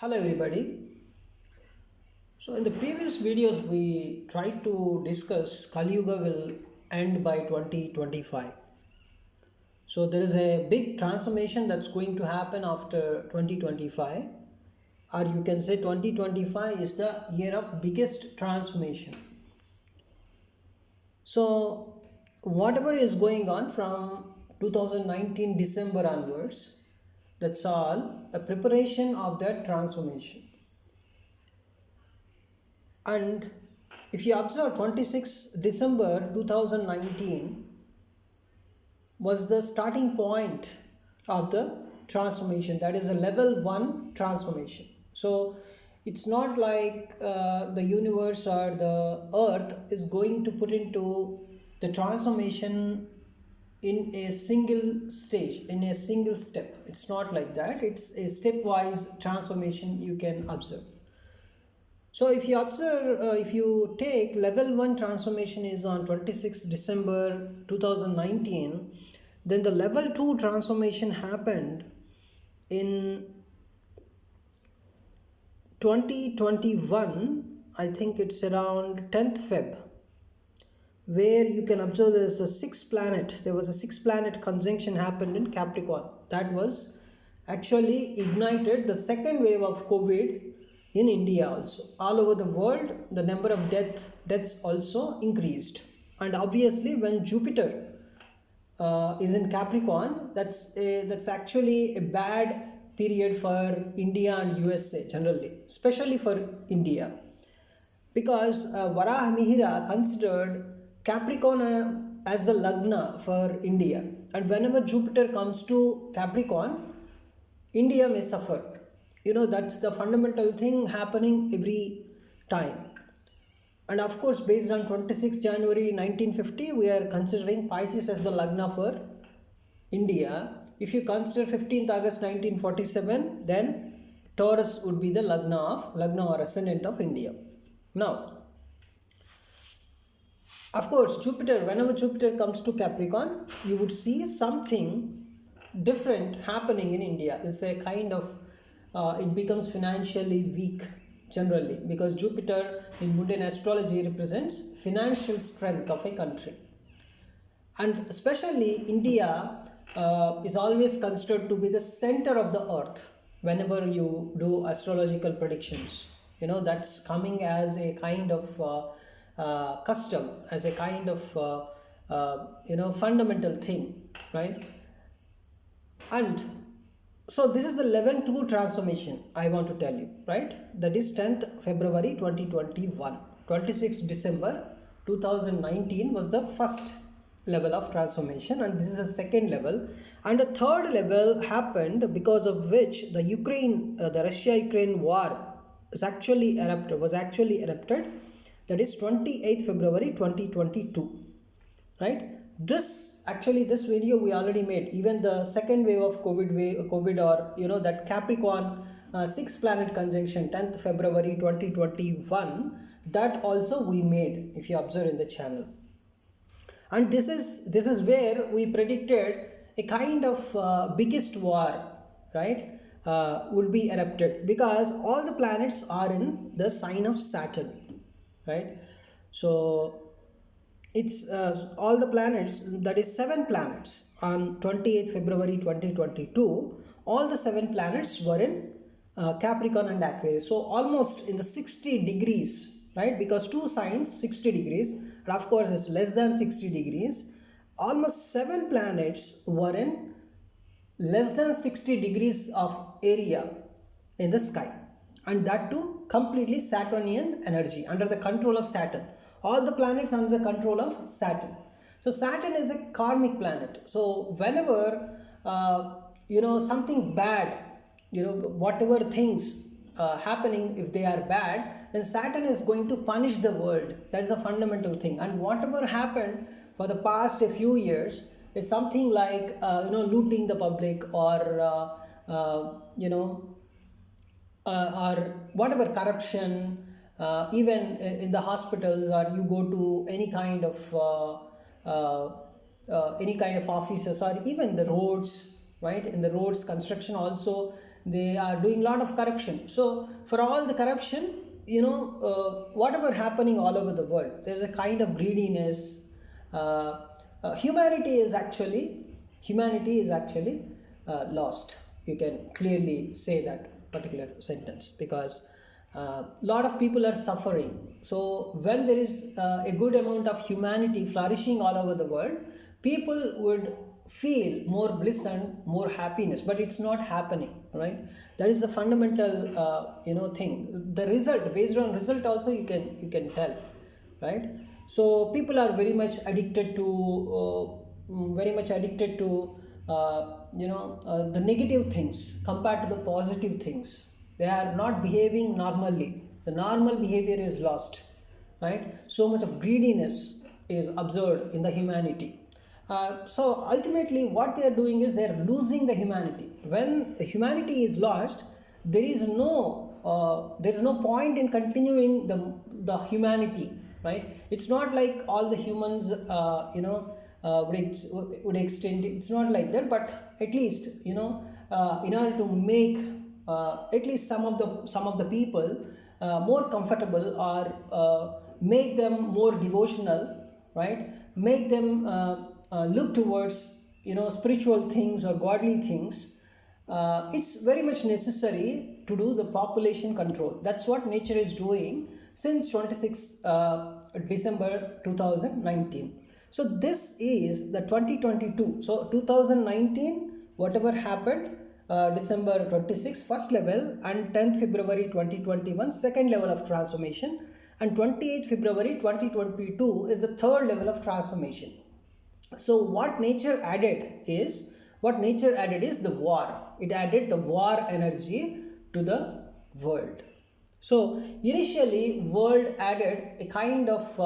Hello everybody. So in the previous videos we tried to discuss Kali Yuga will end by 2025. So there is a big transformation that's going to happen after 2025, or you can say 2025 is the year of biggest transformation. So whatever is going on from 2019 December onwards, that's all a preparation of that transformation. And if you observe 26 December 2019 was the starting point of the transformation, that is a level 1 transformation. So it's not like the universe or the earth is going to put into the transformation in a single stage, in a single step. It's not like that. It's a stepwise transformation you can observe. So if you observe, if you take level 1 transformation is on 26 December 2019, then the level 2 transformation happened in 2021, I think it's around 10th Feb, where you can observe there was a 6 planet conjunction happened in Capricorn. That was actually ignited the second wave of COVID in India also. All over the world, the number of deaths also increased. And obviously, when Jupiter is in Capricorn, that's actually a bad period for India and USA generally, especially for India, because Varaha Mihira considered Capricorn as the Lagna for India, and whenever Jupiter comes to Capricorn, India may suffer. That's the fundamental thing happening every time. And of course, based on 26 January 1950, we are considering Pisces as the Lagna for India. If you consider 15th August 1947, then Taurus would be the Lagna or ascendant of India. Now, of course, whenever Jupiter comes to Capricorn, you would see something different happening in India. It's a kind of it becomes financially weak generally, because Jupiter in Mundian astrology represents financial strength of a country, and especially India is always considered to be the center of the earth whenever you do astrological predictions. That's coming as a kind of custom, as a kind of fundamental thing, right? And so this is the level 2 transformation I want to tell you, right? That is 10th February 2021. 26 December 2019 was the first level of transformation, and this is a second level. And a third level happened, because of which the Russia-Ukraine war was actually erupted. That is 28th February 2022, right? This video we already made. Even the second wave of COVID, or that Capricorn 6 planet conjunction 10th February 2021, that also we made, if you observe in the channel. And this is where we predicted a kind of biggest war, right, would be erupted, because all the planets are in the sign of Saturn, right? So it's all the planets, that is 7 planets on 28th February 2022, all the 7 planets were in Capricorn and Aquarius. So almost in the 60 degrees, right? Because 2 signs 60 degrees, and of course it's less than 60 degrees. Almost 7 planets were in less than 60 degrees of area in the sky, and that too completely Saturnian energy, under the control of Saturn. All the planets under the control of Saturn. So Saturn is a karmic planet. So whenever something bad, whatever things happening, if they are bad, then Saturn is going to punish the world. That is a fundamental thing. And whatever happened for the past a few years is something like looting the public, or or whatever corruption. Even in the hospitals, or you go to any kind of offices, or even the roads, right? In the roads construction also, they are doing a lot of corruption. So for all the corruption, whatever happening all over the world, there's a kind of greediness. Humanity is actually lost. You can clearly say that particular sentence, because a lot of people are suffering. So when there is a good amount of humanity flourishing all over the world, people would feel more bliss and more happiness, but it's not happening, right? That is the fundamental thing. The result, based on result also, you can tell, right? So people are very much addicted to the negative things compared to the positive things. They are not behaving normally. The normal behavior is lost, right? So much of greediness is observed in the humanity. So ultimately what they are doing is they are losing the humanity. When the humanity is lost, there is no point in continuing the humanity, right? It's not like all the humans would extend. It's not like that, but at least in order to make at least some of the people more comfortable, or make them more devotional, right? Make them look towards spiritual things or godly things. It's very much necessary to do the population control. That's what nature is doing since 26 December 2019. So this is the 2022. So 2019, whatever happened, December 26 first level, and 10th February 2021 second level of transformation, and 28th February 2022 is the third level of transformation. So what nature added is the war. It added the war energy to the world. So initially world added a kind of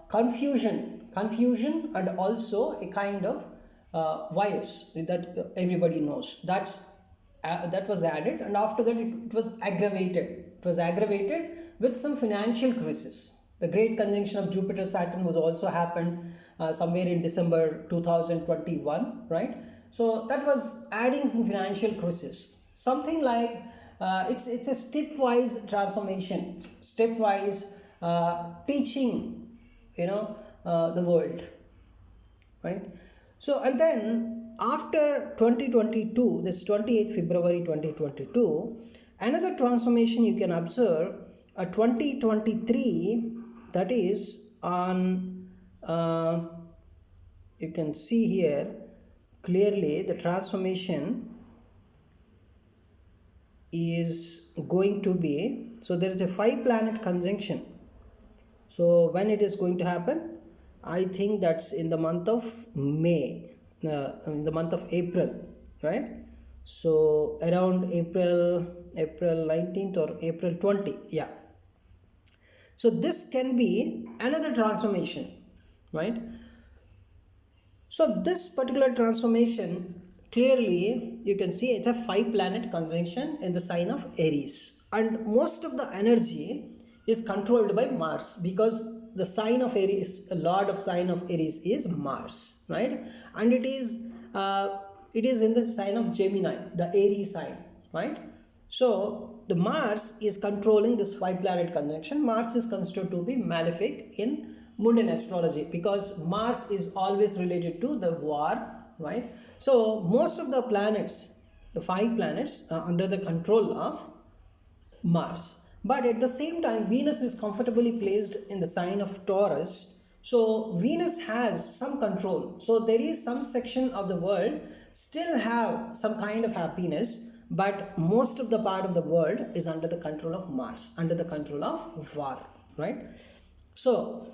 confusion and also a kind of virus that everybody knows. That was added, and after that it was aggravated. It was aggravated with some financial crisis. The great conjunction of Jupiter Saturn was also happened somewhere in December 2021, right? So that was adding some financial crisis. Something like it's a stepwise transformation, stepwise teaching, the world, right? So and then after 2022, this 28th February 2022, another transformation you can observe, a 2023, that is on you can see here clearly the transformation is going to be, so there is a 5 planet conjunction. So when it is going to happen, I think that's in the month of May, in the month of April, right? So around April 19th or April 20, yeah. So this can be another transformation, right? So this particular transformation, clearly you can see it's a 5 planet conjunction in the sign of Aries, and most of the energy is controlled by Mars, because the sign of Aries, the lord of sign of Aries is Mars, right? And it is in the sign of Gemini, the Aries sign, right? So the Mars is controlling this 5 planet conjunction. Mars is considered to be malefic in mundane astrology, because Mars is always related to the war, right? So most of the planets, the 5 planets, are under the control of Mars. But at the same time, Venus is comfortably placed in the sign of Taurus. So Venus has some control. So there is some section of the world still have some kind of happiness, but most of the part of the world is under the control of Mars, under the control of war, right? So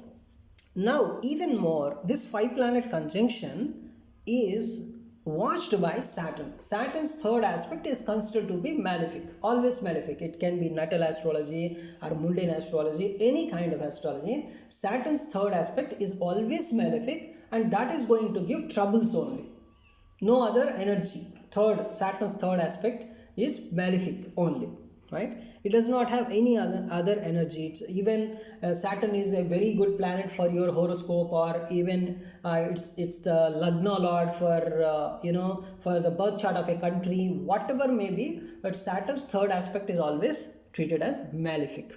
now even more, this 5 planet conjunction is watched by Saturn. Saturn's third aspect is considered to be malefic, always malefic. It can be natal astrology or mundane astrology, any kind of astrology. Saturn's third aspect is always malefic, and that is going to give troubles only. No other energy. Saturn's third aspect is malefic only, right? It does not have any other energy. It's even Saturn is a very good planet for your horoscope, or even it's the Lagna lord for for the birth chart of a country, whatever may be. But Saturn's third aspect is always treated as malefic,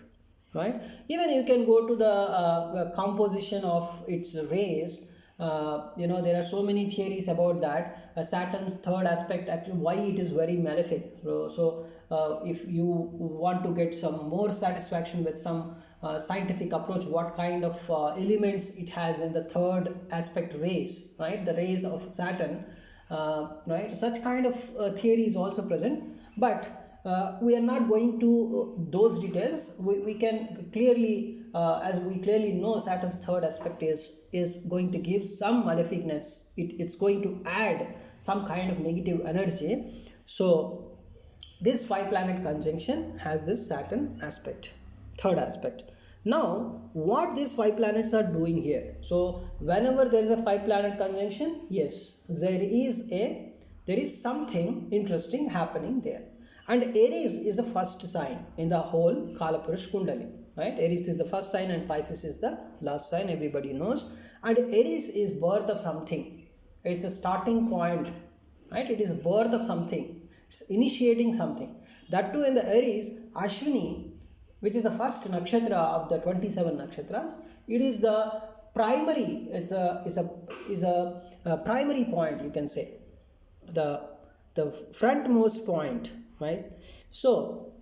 right? Even you can go to the composition of its rays. There are so many theories about that. Saturn's third aspect, actually, why it is very malefic. If you want to get some more satisfaction with some scientific approach, what kind of elements it has in the third aspect rays, right? The rays of Saturn, right? Such kind of theory is also present, but we are not going to those details. We can clearly, as we clearly know, Saturn's third aspect is going to give some maleficness. It's going to add some kind of negative energy. So this 5-planet conjunction has this Saturn aspect, third aspect. Now, what these 5 planets are doing here? So whenever there is a 5-planet conjunction, yes, there is something interesting happening there. And Aries is the first sign in the whole Kalapurush Kundali, right? Aries is the first sign and Pisces is the last sign, everybody knows. And Aries is birth of something. It's the starting point, right? It is birth of something. It's initiating something. That too in the Aries, Ashwini, which is the first nakshatra of the 27 nakshatras, it is the primary, it's a primary point, you can say. The frontmost point, right? So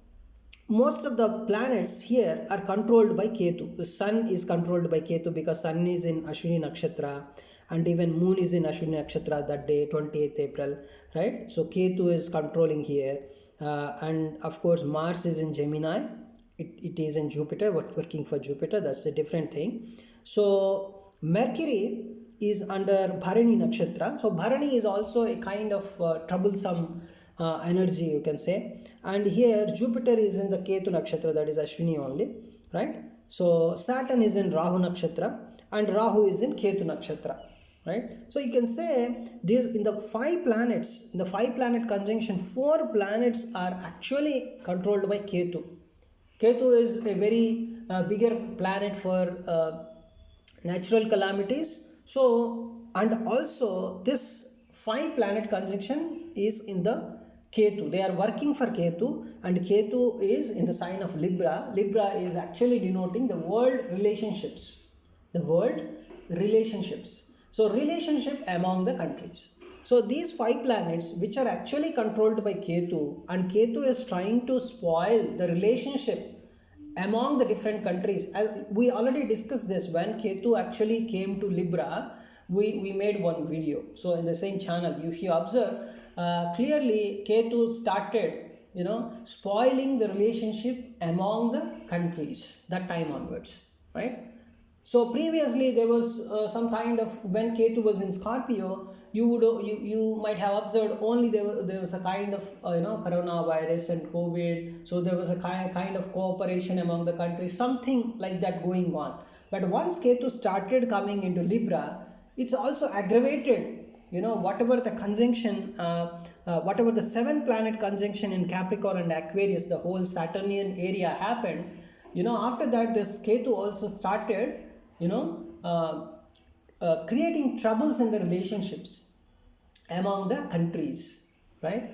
most of the planets here are controlled by Ketu. The sun is controlled by Ketu because sun is in Ashwini nakshatra, and even moon is in Ashwini nakshatra that day, 28th April, right? So Ketu is controlling here, and of course Mars is in Gemini. It is in Jupiter, working for Jupiter. That's a different thing. So Mercury is under Bharani nakshatra. So Bharani is also a kind of troublesome energy, you can say. And here Jupiter is in the Ketu nakshatra, that is Ashwini only, right? So Saturn is in Rahu nakshatra and Rahu is in Ketu nakshatra, right? So you can say this in the 5 planets, in the 5-planet conjunction, 4 planets are actually controlled by Ketu. Ketu is a very bigger planet for natural calamities. So, and also this 5-planet conjunction is in the Ketu. They are working for Ketu, and Ketu is in the sign of Libra. Libra is actually denoting the world relationships. The world relationships. So, relationship among the countries. So, these 5 planets which are actually controlled by Ketu, and Ketu is trying to spoil the relationship among the different countries. We already discussed this when Ketu actually came to Libra. We made one video. So in the same channel, if you observe clearly, Ketu started spoiling the relationship among the countries that time onwards, right? So previously there was some kind of, when Ketu was in Scorpio, you might have observed only there was a kind of coronavirus and COVID. So there was a kind of cooperation among the countries, something like that going on. But once Ketu started coming into Libra, it's also aggravated. Whatever the conjunction, whatever the 7-planet conjunction in Capricorn and Aquarius, the whole Saturnian area happened. After that, this Ketu also started creating troubles in the relationships among the countries, right?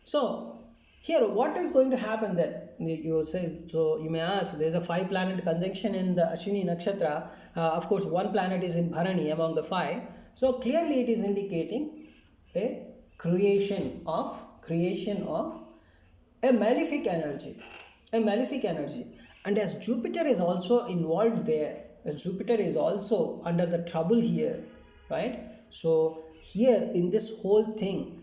So here, what is going to happen then? You say, so you may ask, there is a 5-planet conjunction in the Ashwini nakshatra. Of course, 1 planet is in Bharani among the 5. So clearly it is indicating a creation of a malefic energy, and as Jupiter is also involved there, as Jupiter is also under the trouble here, right? So here in this whole thing,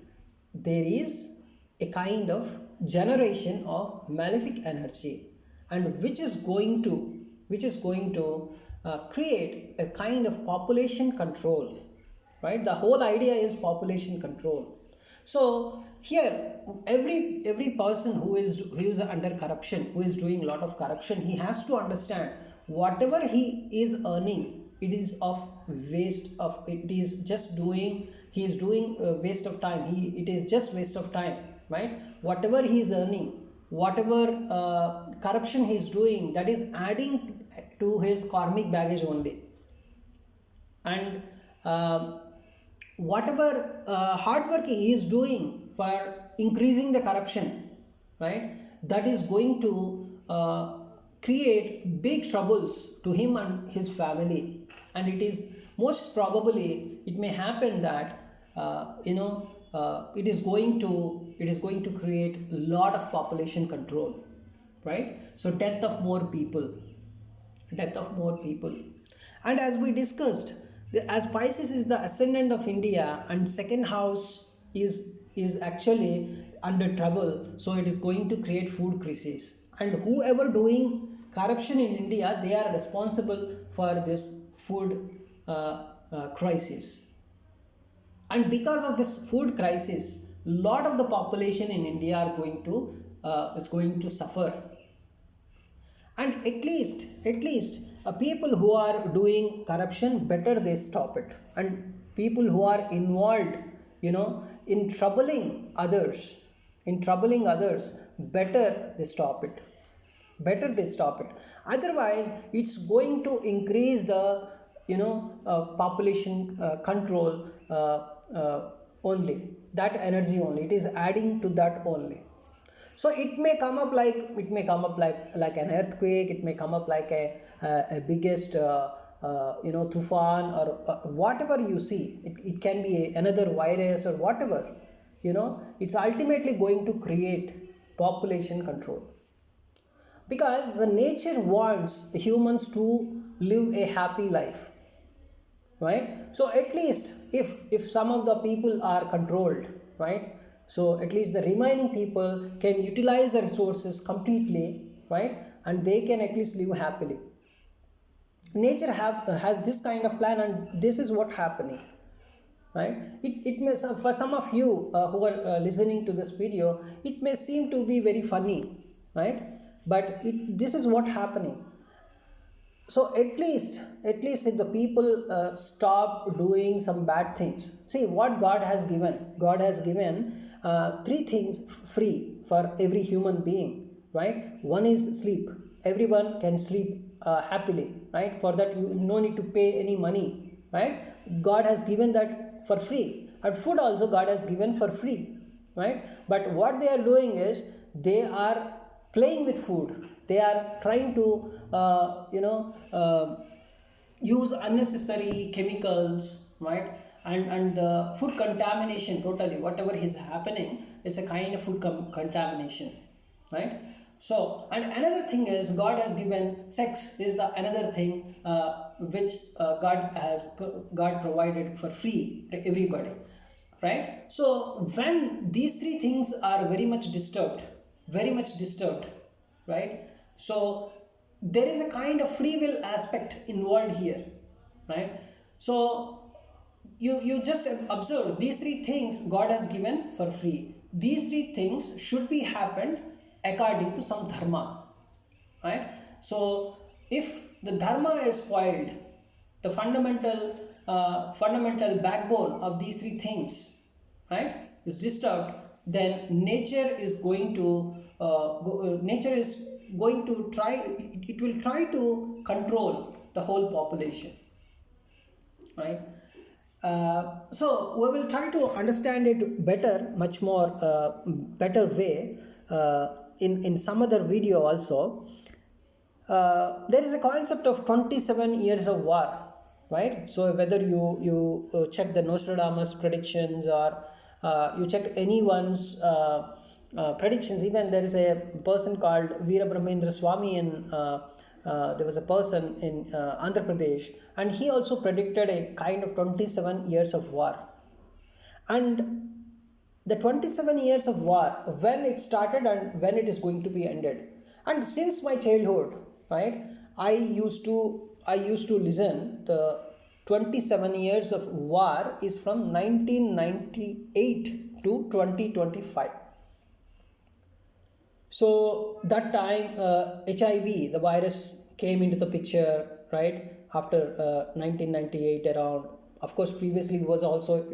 there is a kind of generation of malefic energy, and which is going to create a kind of population control, right? The whole idea is population control. So here, every person who is under corruption, who is doing a lot of corruption, he has to understand whatever he is earning, it is of waste of, it is just doing, he is doing waste of time. It is just waste of time, right? Whatever he is earning, whatever corruption he is doing, that is adding to his karmic baggage only. And whatever hard work he is doing for increasing the corruption, right, that is going to create big troubles to him and his family. And it is most probably, it may happen that it is going to create a lot of population control, right? So death of more people. And as we discussed, as Pisces is the ascendant of India and second house is actually under trouble, so it is going to create food crisis. And whoever doing corruption in India, they are responsible for this food crisis. And because of this food crisis, lot of the population in India are going to suffer. And at least people who are doing corruption, better they stop it. And people who are involved in troubling others, better they stop it. Otherwise it's going to increase the population control only, that energy only, it is adding to that only. So it may come up like an earthquake, it may come up like a biggest tufan, or whatever you see. It can be another virus or whatever. It's ultimately going to create population control, because the nature wants humans to live a happy life, right? So at least if some of the people are controlled, right, so at least the remaining people can utilize the resources completely, right, and they can at least live happily. Nature has this kind of plan, and this is what happening, right? It may, for some of you who are listening to this video, it may seem to be very funny, right, but this is what happening. So at least if the people stop doing some bad things. See what God has given. God has given three things free for every human being, right? One is sleep. Everyone can sleep happily, right? For that you no need to pay any money, right? God has given that for free. And food also God has given for free, right? But what they are doing is they are playing with food. They are trying to use unnecessary chemicals, right? And the food contamination, totally whatever is happening is a kind of food contamination, right? So, and another thing is God has given sex is the another thing which God provided for free to everybody, right? So when these three things are very much disturbed, right, so there is a kind of free will aspect involved here, right? So you just observe these three things God has given for free. These three things should be happened according to some dharma, right? So if the dharma is spoiled, the fundamental backbone of these three things, right, is disturbed, then nature is going to try to control the whole population, right? So we will try to understand it better, much more better way in some other video also. There is a concept of 27 years of war, right? So whether you check the Nostradamus predictions, or you check anyone's predictions. Even there is a person called Veerabrahmendra Swami there was a person in Andhra Pradesh, and he also predicted a kind of 27 years of war. And the 27 years of war, when it started and when it is going to be ended. And since my childhood, right, I used to listen the 27 years of war is from 1998 to 2025. So that time HIV, the virus, came into the picture, right, after 1998 around. Of course previously was also,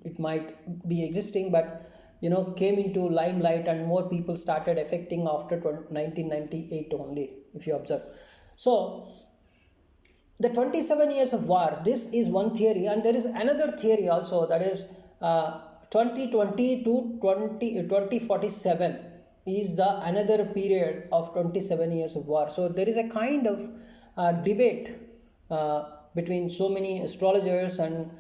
it might be existing, but came into limelight and more people started affecting after 1998 only, if you observe. So the 27 years of war, this is one theory, and there is another theory also, that is 2020 to 2047 is the another period of 27 years of war. So there is a kind of debate between so many astrologers and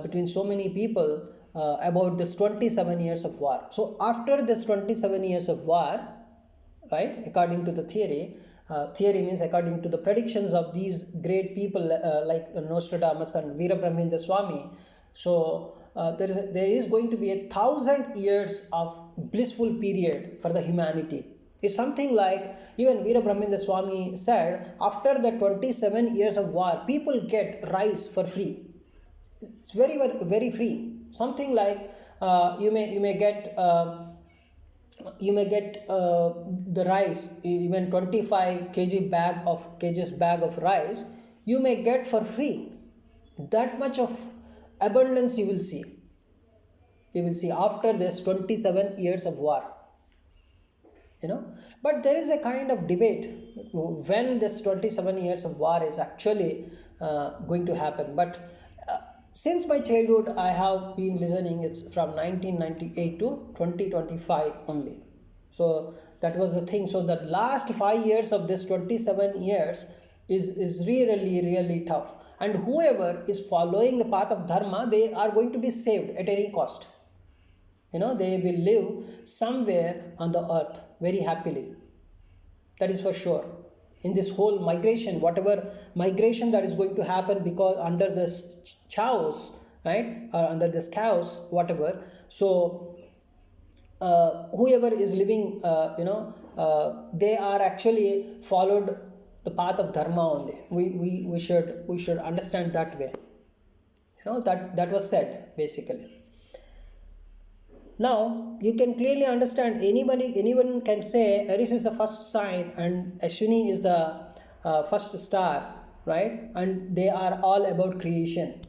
between so many people about this 27 years of war. So after this 27 years of war, right, according to the theory, theory means according to the predictions of these great people like Nostradamus and Veerabrahmendra Swami. So there is going to be 1,000 years of blissful period for the humanity. It's something like, even Veerabrahmendra Swami said, after the 27 years of war, people get rice for free. It's very, very, very free. Something like you may get the rice, even 25 kgs bag of rice, you may get for free. That much of abundance you will see. You will see after this 27 years of war. But there is a kind of debate when this 27 years of war is actually going to happen. But since my childhood, I have been listening, it's from 1998 to 2025 only. So that was the thing. So the last 5 years of this 27 years is really, really tough. And whoever is following the path of dharma, they are going to be saved at any cost. They will live somewhere on the earth very happily. That is for sure. In this whole migration, whatever migration that is going to happen because under this chaos, right, or under this chaos, whatever. So whoever is living, they are actually followed the path of dharma only. We should understand that way. That was said basically. Now you can clearly understand, anyone can say Aries is the first sign and Ashwini is the first star, right? And they are all about creation,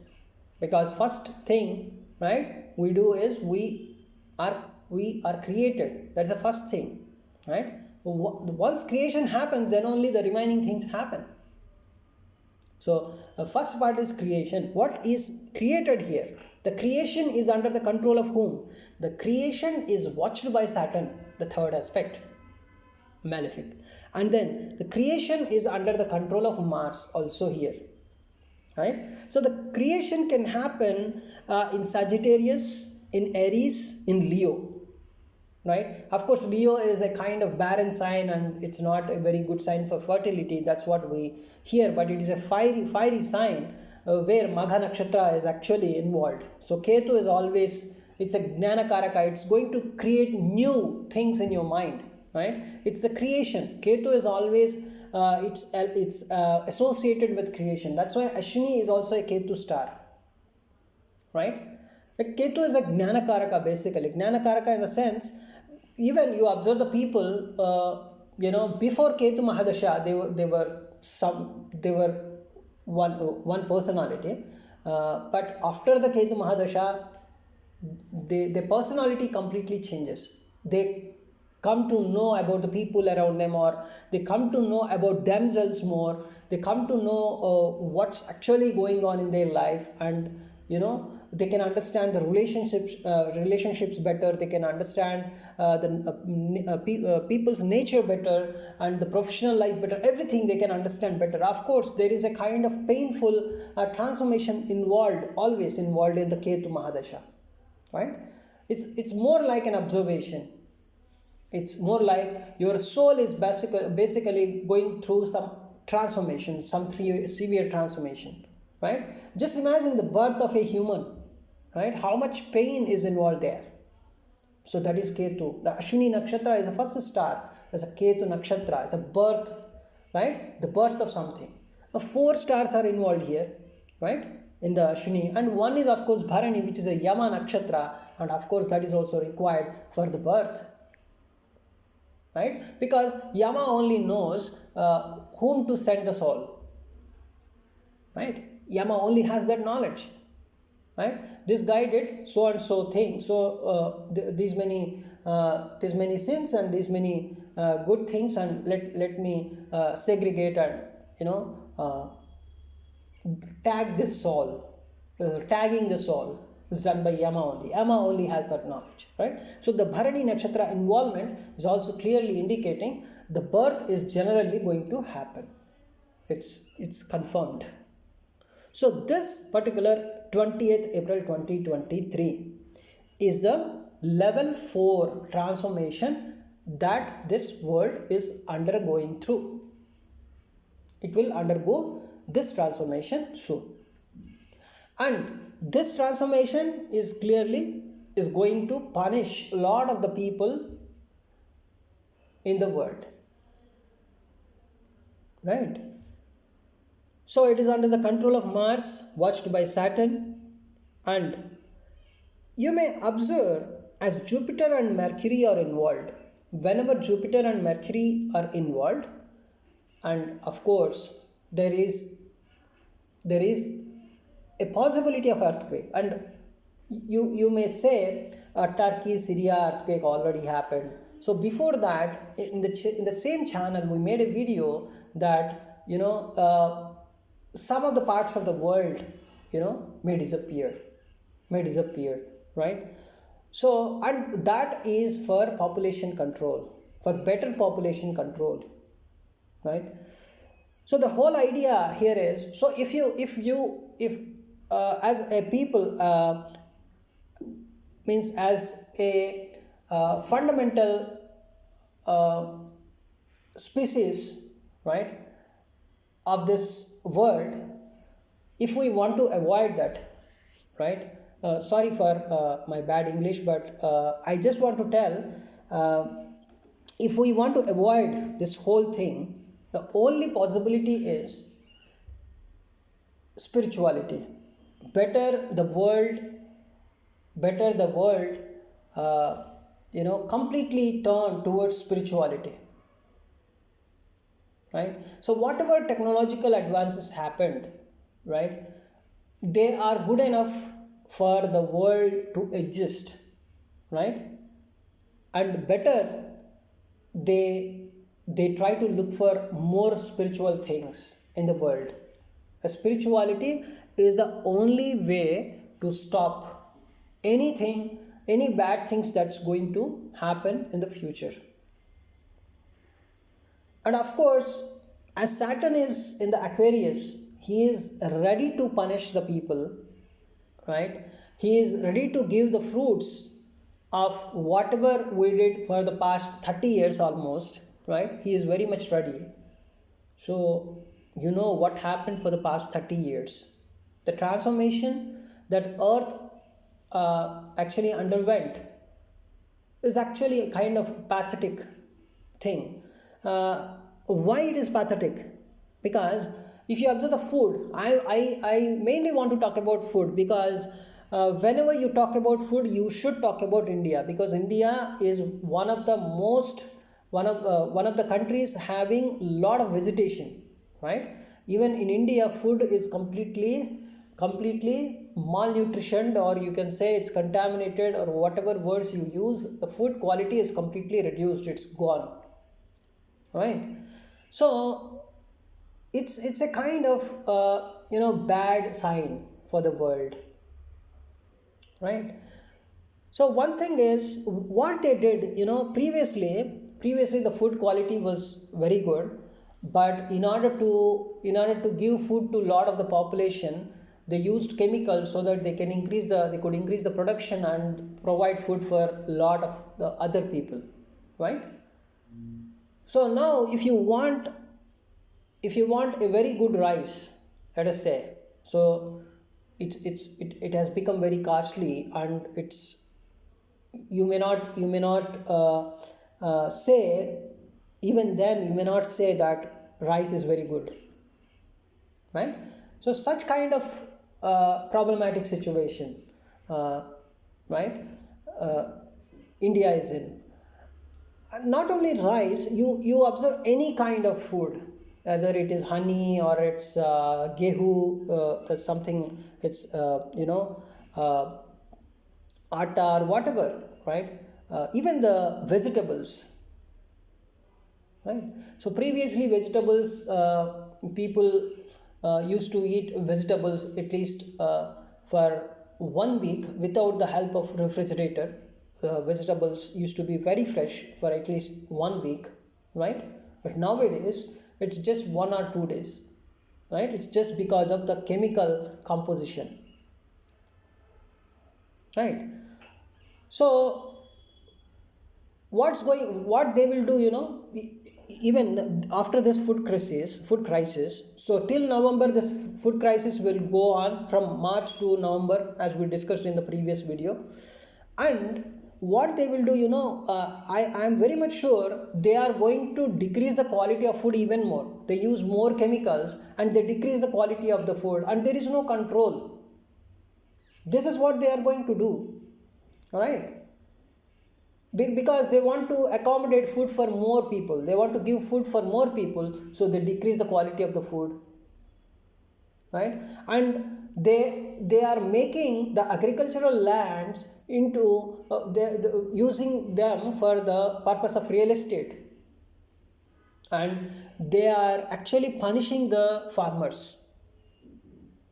because first thing, right, we do is we are created. That's the first thing, right? Once creation happens, then only the remaining things happen. So the first part is creation. What is created here? The creation is under the control of whom? The creation is watched by Saturn, the third aspect, malefic. And then the creation is under the control of Mars also here, right? So the creation can happen in Sagittarius, in Aries, in Leo, right? Of course, Leo is a kind of barren sign and it's not a very good sign for fertility. That's what we hear, but it is a fiery sign where Magha Nakshatra is actually involved. So Ketu is always, it's a Gnana Karaka. It's going to create new things in your mind, right? It's the creation. Ketu is always, it's associated with creation. That's why Ashwini is also a Ketu star, right? Like Ketu is a Gnana Karaka basically. Gnana Karaka in the sense, even you observe the people, before Ketu Mahadasha, they were one personality, but after the Ketu Mahadasha, the personality completely changes. They come to know about the people around them, or they come to know about themselves more. They come to know what's actually going on in their life, and they can understand the relationships better. They can understand people's nature better, and the professional life better. Everything they can understand better. Of course, there is a kind of painful transformation always involved in the Ketu Mahadasha, right? It's more like an observation. It's more like your soul is basically going through some transformation, some severe transformation, right? Just imagine the birth of a human, right? How much pain is involved there. So that is Ketu. The Ashwini Nakshatra is the first star. There's a Ketu Nakshatra. It's a birth, right? The birth of something. Now 4 stars are involved here, right? In the Ashwini. And one is of course Bharani, which is a Yama Nakshatra. And of course that is also required for the birth, right? Because Yama only knows whom to send the soul, right? Yama only has that knowledge. right? This guy did so and so thing, so these many sins and these many good things, and let me segregate and tag this soul. Tagging the soul is done by Yama only. Yama only has that knowledge, right? So the Bharani Nakshatra involvement is also clearly indicating the birth is generally going to happen. It's confirmed. So this particular 20th April 2023 is the level 4 transformation that this world is undergoing through. It will undergo this transformation soon. And this transformation is clearly going to punish a lot of the people in the world. Right? So it is under the control of Mars, watched by Saturn, and you may observe as Jupiter and Mercury are involved. Whenever Jupiter and Mercury are involved, and of course there is a possibility of earthquake, and you may say Turkey, Syria earthquake already happened. So before that, in the same channel, we made a video that some of the parts of the world may disappear, right? So, and that is for population control, for better population control, right? So the whole idea here is, so if as a people, means as a fundamental species, right, of this world, if we want to avoid that, right, sorry for my bad English, but I just want to tell, if we want to avoid this whole thing, the only possibility is spirituality. Better the world completely turn towards spirituality, right? So whatever technological advances happened, right, they are good enough for the world to exist, right? And better they try to look for more spiritual things in the world. Spirituality is the only way to stop any bad things that's going to happen in the future. And of course, as Saturn is in the Aquarius, he is ready to punish the people, right? He is ready to give the fruits of whatever we did for the past 30 years almost, right? He is very much ready. So you know what happened for the past 30 years. The transformation that Earth actually underwent is actually a kind of pathetic thing. Why it is pathetic? Because if you observe the food, I mainly want to talk about food, because whenever you talk about food, you should talk about India, because India is one of the countries having lot of vegetation, right? Even in India, food is completely malnutritioned, or you can say it's contaminated, or whatever words you use. The food quality is completely reduced, it's gone, right? So it's a kind of bad sign for the world, right? So one thing is what they did, previously the food quality was very good, but in order to give food to a lot of the population, they used chemicals so that they could increase the production and provide food for a lot of the other people, right? So now if you want a very good rice, let us say, so it has become very costly, and you may not say, even then you may not say that rice is very good, right? So such kind of problematic situation, right, India is in. Not only rice, you observe any kind of food, whether it is honey or it's gehu, something, it's uh, atta or whatever, right? Even the vegetables, right? So previously vegetables, people used to eat vegetables at least for 1 week without the help of refrigerator. Vegetables used to be very fresh for at least 1 week, right? But nowadays it's just 1 or 2 days, right? It's just because of the chemical composition, right? So what they will do, even after this food crisis, so till November this food crisis will go on, from March to November, as we discussed in the previous video. And what they will do, I am very much sure they are going to decrease the quality of food even more. They use more chemicals and they decrease the quality of the food, and there is no control. This is what they are going to do, all right? Because they want to accommodate food for more people, they want to give food for more people, so they decrease the quality of the food, right? And they are making the agricultural lands into using them for the purpose of real estate, and they are actually punishing the farmers.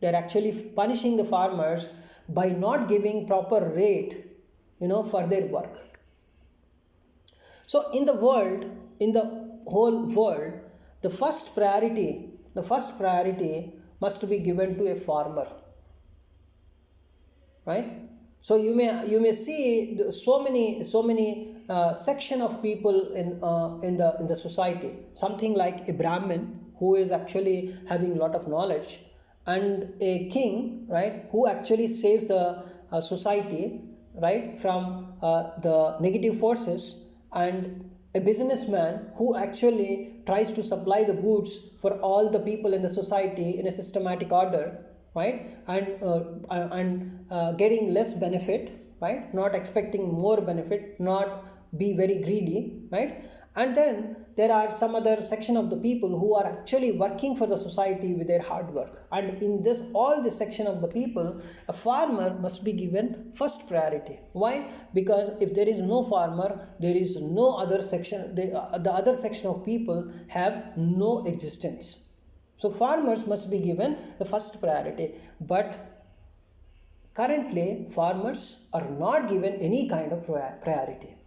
They are actually punishing the farmers by not giving proper rate, for their work. So in the world, in the whole world, the first priority must be given to a farmer, right? So you may see so many section of people in the society, something like a Brahmin who is actually having a lot of knowledge, and a king, right, who actually saves the society, right, from the negative forces, and a businessman who actually tries to supply the goods for all the people in the society in a systematic order, right? And getting less benefit, right? Not expecting more benefit, not be very greedy, right? And then there are some other section of the people who are actually working for the society with their hard work. And in this, all this section of the people, a farmer must be given first priority. Why? Because if there is no farmer, there is no other section, the other section of people have no existence. So farmers must be given the first priority. But currently, farmers are not given any kind of priority.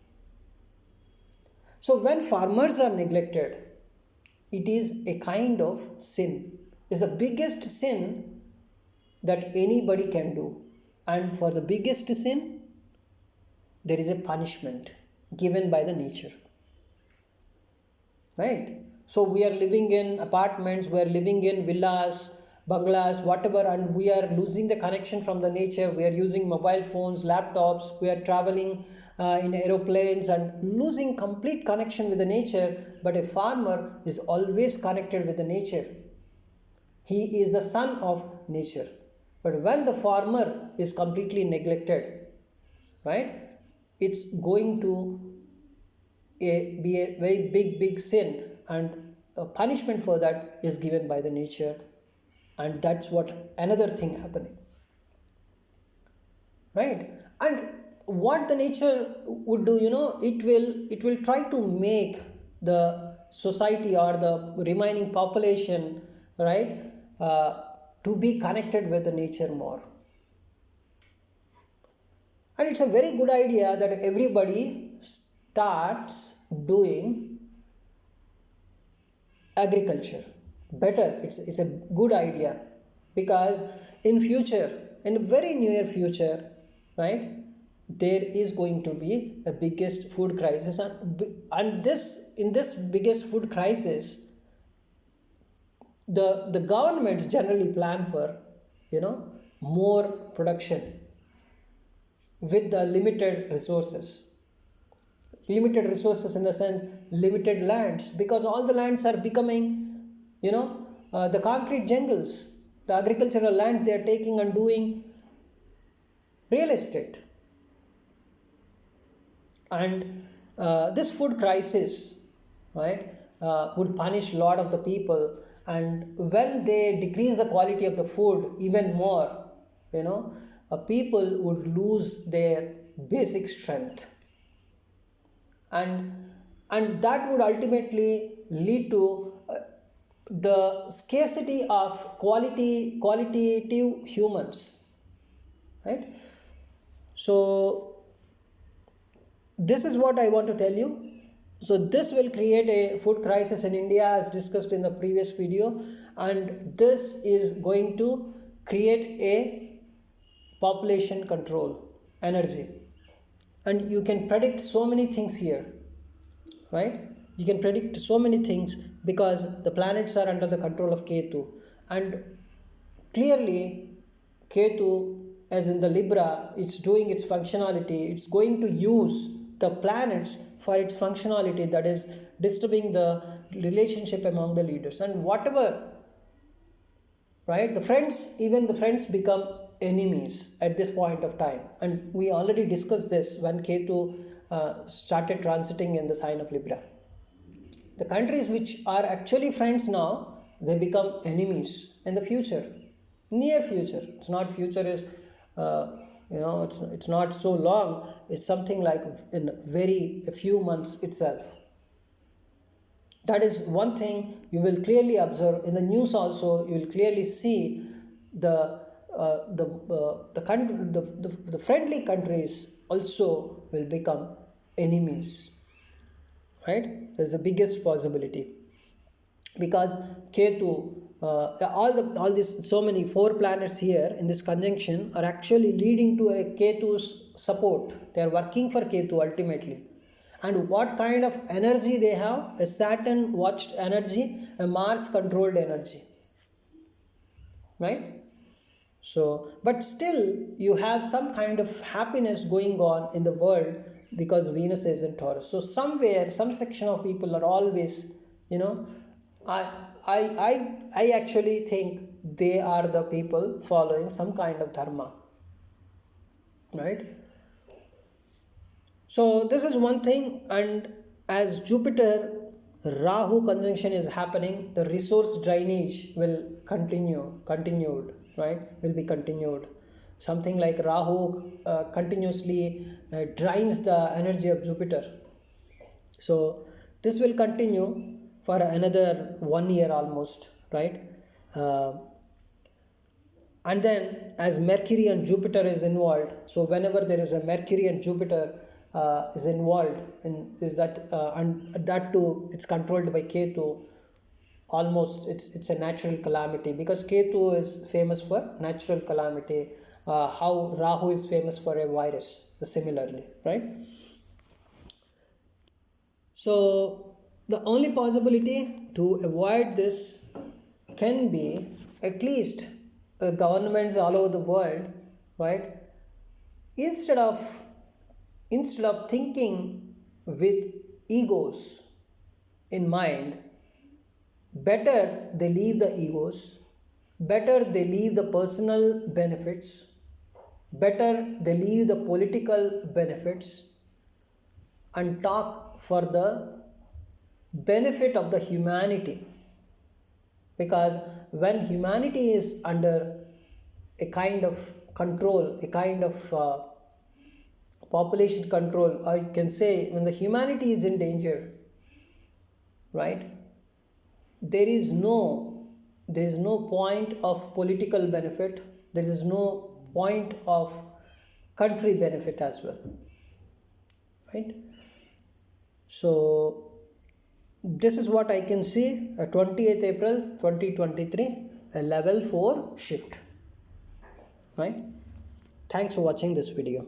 So when farmers are neglected, it is a kind of sin. It's the biggest sin that anybody can do. And for the biggest sin, there is a punishment given by the nature. Right? So we are living in apartments, we are living in villas, bungalows, whatever, and we are losing the connection from the nature. We are using mobile phones, laptops, we are traveling in aeroplanes and losing complete connection with the nature. But a farmer is always connected with the nature. He is the son of nature. But when the farmer is completely neglected, right, it's going to be a very big sin, and a punishment for that is given by the nature. And that's what another thing happening, right? And what the nature would do, it will try to make the society or the remaining population, right, to be connected with the nature more. And it's a very good idea that everybody starts doing agriculture better. It's a good idea, because in very near future, right, there is going to be a biggest food crisis, and in this biggest food crisis, the governments generally plan for more production with the limited resources in the sense limited lands, because all the lands are becoming the concrete jungles. The agricultural land they are taking and doing real estate. And this food crisis, right, would punish a lot of the people. And when they decrease the quality of the food even more, people would lose their basic strength, and that would ultimately lead to the scarcity of qualitative humans, right? So this is what I want to tell you. So this will create a food crisis in India, as discussed in the previous video, and this is going to create a population control energy. And you can predict so many things here, right? You can predict so many things because the planets are under the control of Ketu, and clearly Ketu, as in the Libra, it's doing its functionality. It's going to use the planets for its functionality, that is disturbing the relationship among the leaders. And whatever, right, even the friends become enemies at this point of time. And we already discussed this when Ketu started transiting in the sign of Libra. The countries which are actually friends now, they become enemies in the future, near future. It's not future is it's not so long. It's something like in a few months itself. That is one thing you will clearly observe in the news. Also, you will clearly see the friendly countries also will become enemies, right? There's the biggest possibility, because Ketu, all these so many 4 planets here in this conjunction are actually leading to a Ketu's support. They are working for Ketu ultimately. And what kind of energy they have? A Saturn watched energy, a Mars controlled energy, right? So, but still you have some kind of happiness going on in the world because Venus is in Taurus. So somewhere, some section of people are always, I actually think they are the people following some kind of dharma, right? So this is one thing. And as Jupiter Rahu conjunction is happening, the resource drainage will continued, right? Will be continued. Something like Rahu continuously drains the energy of Jupiter. So this will continue for another 1 year almost, right? And then as Mercury and Jupiter is involved, so whenever there is a Mercury and Jupiter is involved and that too, it's controlled by Ketu, almost it's a natural calamity, because Ketu is famous for natural calamity, how Rahu is famous for a virus, similarly, right? So the only possibility to avoid this can be, at least governments all over the world, right, instead of thinking with egos in mind, better they leave the egos, better they leave the personal benefits, better they leave the political benefits, and talk for the benefit of the humanity. Because when humanity is under a kind of control, a kind of population control, or you can say when the humanity is in danger, right, there is no point of political benefit, there is no point of country benefit as well, right? So this is what I can see, 28th April 2023, a level 4 shift, right? Thanks for watching this video.